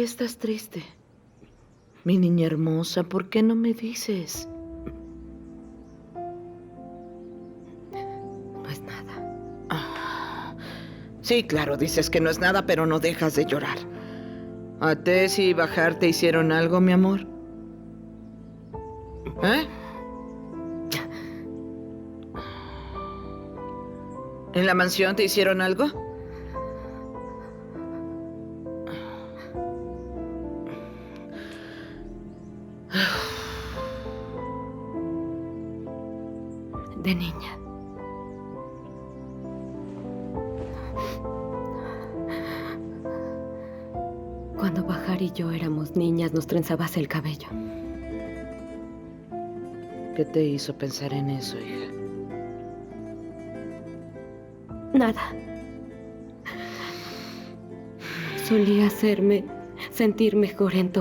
Estás triste. Mi niña hermosa, ¿por qué no me dices? No es nada. Sí, claro, dices que no es nada, pero no dejas de llorar. ¿A Tess y Bajar te hicieron algo, mi amor? ¿Eh? ¿En la mansión te hicieron algo? De niña. Cuando Bajar y yo éramos niñas, nos trenzabas el cabello. ¿Qué te hizo pensar en eso, hija? Nada. Solía hacerme sentir mejor en todo.